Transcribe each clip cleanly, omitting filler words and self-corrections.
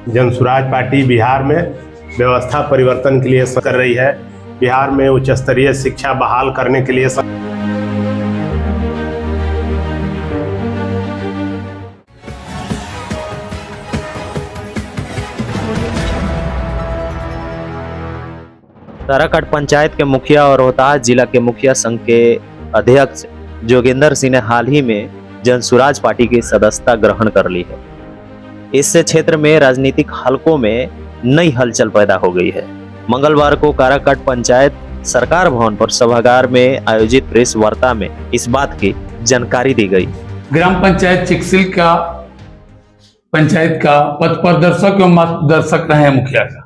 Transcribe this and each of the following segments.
Jan Suraaj party Bihar में व्यवस्था परिवर्तन के लिए कर रही है। बिहार में उच्च स्तरीय शिक्षा बहाल करने के लिए काराकाट पंचायत के मुखिया और रोहतास जिला के मुखिया संघ के अध्यक्ष जोगेंद्र सिंह ने हाल ही में जनसुराज पार्टी की सदस्यता ग्रहण कर ली है। इससे क्षेत्र में राजनीतिक हलकों में नई हलचल पैदा हो गई है। मंगलवार को काराकाट पंचायत सरकार भवन पर सभागार में आयोजित प्रेस वार्ता में इस बात की जानकारी दी गई। ग्राम पंचायत चिकसिल का पंचायत का पथ प्रदर्शक एवं मार्गदर्शक रहे मुखिया का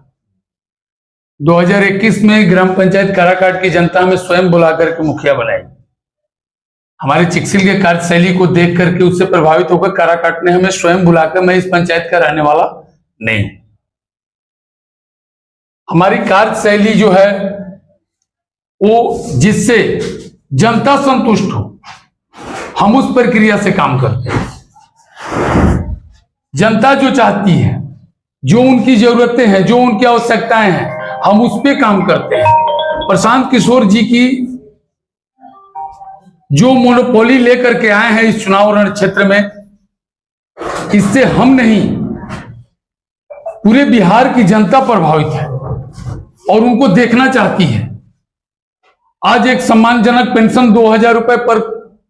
2021 में ग्राम पंचायत काराकाट की जनता में स्वयं बुलाकर के मुखिया बनाई। हमारे चिकसिल के कार्यशैली को देख करके उससे प्रभावित होकर काराकाट ने हमें स्वयं बुलाकर, मैं इस पंचायत का रहने वाला नहीं हूं। हमारी कार्यशैली जो है वो जिससे जनता संतुष्ट हो, हम उस प्रक्रिया से काम करते हैं। जनता जो चाहती है, जो उनकी जरूरतें हैं, जो उनकी आवश्यकताएं हैं, हम उस पे काम करते हैं। प्रशांत किशोर जी की जो मोनोपोली लेकर के आए हैं इस चुनाव रण क्षेत्र में, इससे हम नहीं पूरे बिहार की जनता प्रभावित है और उनको देखना चाहती है। आज एक सम्मानजनक पेंशन 2000 रुपए पर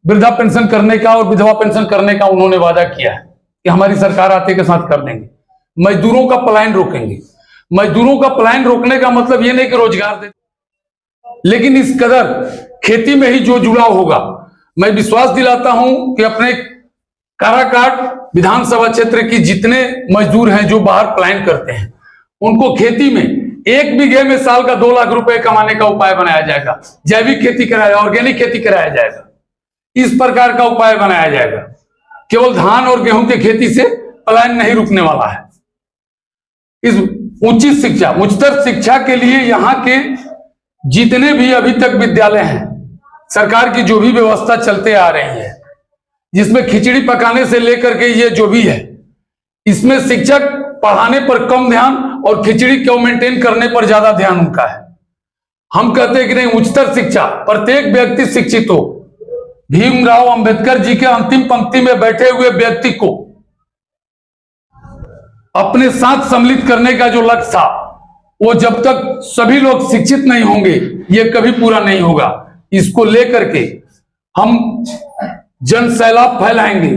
वृद्धा पेंशन करने का और विधवा पेंशन करने का उन्होंने वादा किया है कि हमारी सरकार आते के साथ कर देंगे। मजदूरों का पलायन रोकेंगे। मजदूरों का पलायन रोकने का मतलब ये नहीं कि रोजगार दे, लेकिन इस कदर खेती में ही जो जुड़ाव होगा, मैं विश्वास दिलाता हूं कि अपने काराकाट विधानसभा क्षेत्र की जितने मजदूर हैं जो बाहर पलायन करते हैं, उनको खेती में 1 बीघे में साल का 2 लाख रुपए कमाने का उपाय बनाया जाएगा। जैविक खेती कराया, ऑर्गेनिक खेती कराया जाएगा। इस प्रकार का उपाय बनाया जाएगा। केवल धान और गेहूं की खेती से पलायन नहीं रुकने वाला है। इस उचित शिक्षा, उच्चतर शिक्षा के लिए यहाँ के जितने भी अभी तक विद्यालय हैं, सरकार की जो भी व्यवस्था चलते आ रही है, जिसमें खिचड़ी पकाने से लेकर के ये जो भी है, इसमें शिक्षक पढ़ाने पर कम ध्यान और खिचड़ी को मेंटेन करने पर ज्यादा ध्यान उनका है। हम कहते हैं कि नहीं, उच्चतर शिक्षा, प्रत्येक व्यक्ति शिक्षित हो। भीमराव अंबेडकर जी के अंतिम पंक्ति में बैठे हुए व्यक्ति को अपने साथ सम्मिलित करने का जो लक्ष्य था, वो जब तक सभी लोग शिक्षित नहीं होंगे ये कभी पूरा नहीं होगा। इसको लेकर के हम जन सैलाब फैलाएंगे।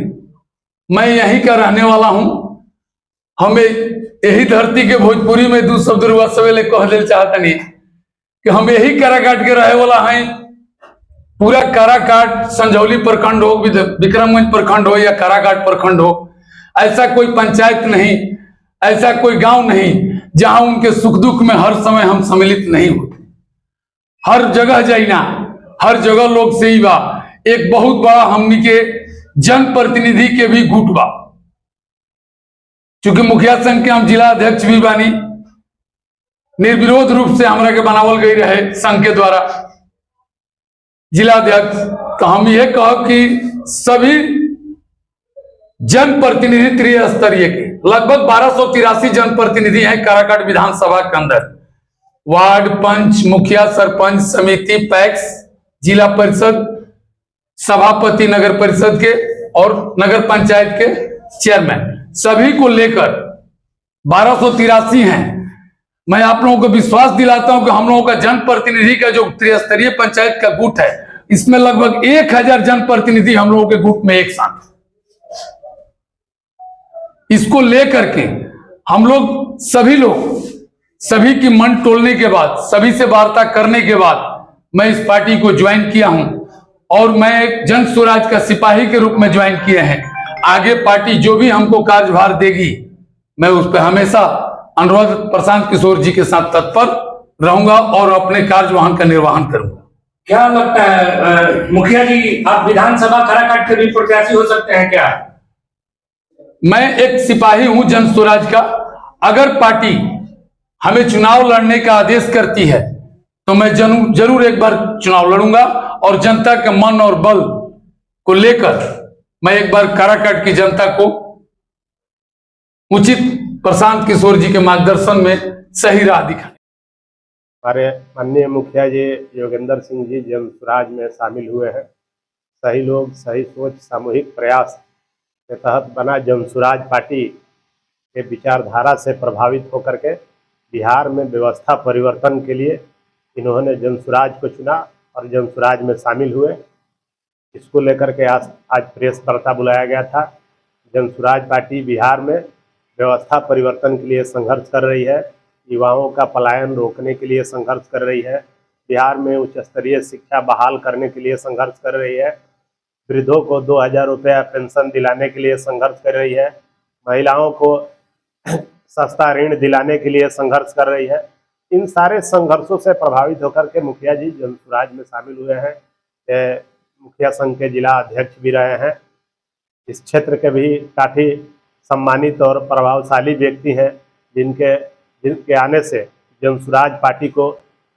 मैं यहीं का रहने वाला हूं। हमें यही धरती के भोजपुरी में 2 शब्द रुआ सवेले कह दे चाहता नहीं कि हम यही काराकाट के रहे वाला हैं। पूरा काराकाट संझौली प्रखंड हो, विक्रमगंज प्रखंड हो या काराकाट प्रखंड हो, ऐसा कोई पंचायत नहीं, ऐसा कोई गांव नहीं जहां उनके सुख दुख में हर समय हम सम्मिलित नहीं होते। हर जगह जाइना, हर जगह लोग से ही बा। एक बहुत बड़ा हमनी के जनप्रतिनिधि के भी गुट बा। चूंकि मुखिया संघ के हम जिला अध्यक्ष भी बानी, निर्विरोध रूप से हमरा के बनावल गई रहे संघ के द्वारा जिला अध्यक्ष। तो हम ये कहो कि सभी जनप्रतिनिधि त्रिस्तरीय के लगभग 1283 जनप्रतिनिधि हैं काराकाट विधानसभा के अंदर। वार्ड, पंच, मुखिया, सरपंच, समिति, पैक्स, जिला परिषद, सभापति नगर परिषद के और नगर पंचायत के चेयरमैन, सभी को लेकर 1283 हैं। मैं आप लोगों को विश्वास दिलाता हूं कि हम लोगों का जनप्रतिनिधि का जो त्रिस्तरीय पंचायत का गुट है, इसमें लगभग 1000 जनप्रतिनिधि हम लोगों के गुट में एक साथ। इसको लेकर के हम लोग सभी की मन तोड़ने के बाद, सभी से वार्ता करने के बाद मैं इस पार्टी को ज्वाइन किया हूं और मैं एक जन स्वराज का सिपाही के रूप में ज्वाइन किए हैं। आगे पार्टी जो भी हमको कार्यभार देगी, मैं उस पर हमेशा अनुरोध प्रशांत किशोर जी के साथ तत्पर रहूंगा और अपने कार्यवाहन का निर्वहन करूंगा। क्या लगता है मुखिया जी, आप विधानसभा काराकाट के भी प्रत्याशी हो सकते हैं क्या? मैं एक सिपाही हूं जन स्वराज का। अगर पार्टी हमें चुनाव लड़ने का आदेश करती है तो मैं जरूर एक बार चुनाव लड़ूंगा और जनता के मन और बल को लेकर मैं एक बार काराकाट की जनता को उचित प्रशांत किशोर जी के मार्गदर्शन में सही राह दिखाएं। हमारे माननीय मुखिया जी योगेंद्र सिंह जी जन स्वराज में शामिल हुए हैं। सही लोग, सही सोच, सामूहिक प्रयास के तहत बना जन स्वराज पार्टी के विचारधारा से प्रभावित होकर के बिहार में व्यवस्था परिवर्तन के लिए इन्होंने जन स्वराज को चुना और जन स्वराज में शामिल हुए। इसको लेकर के आज प्रेस वार्ता बुलाया गया था। जन स्वराज पार्टी बिहार में व्यवस्था परिवर्तन के लिए संघर्ष कर रही है, युवाओं का पलायन रोकने के लिए संघर्ष कर रही है, बिहार में उच्च स्तरीय शिक्षा बहाल करने के लिए संघर्ष कर रही है, वृद्धों को 2000 रुपया पेंशन दिलाने के लिए संघर्ष कर रही है, महिलाओं को सस्ता ऋण दिलाने के लिए संघर्ष कर रही है। इन सारे संघर्षों से प्रभावित होकर के मुखिया जी जन स्वराज में शामिल हुए हैं। मुखिया संघ के जिला अध्यक्ष भी रहे हैं। इस क्षेत्र के भी काफ़ी सम्मानित और प्रभावशाली व्यक्ति हैं जिनके आने से जन स्वराज पार्टी को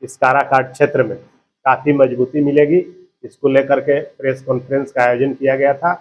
इस काराकाट क्षेत्र में काफ़ी मजबूती मिलेगी। इसको लेकर के प्रेस कॉन्फ्रेंस का आयोजन किया गया था।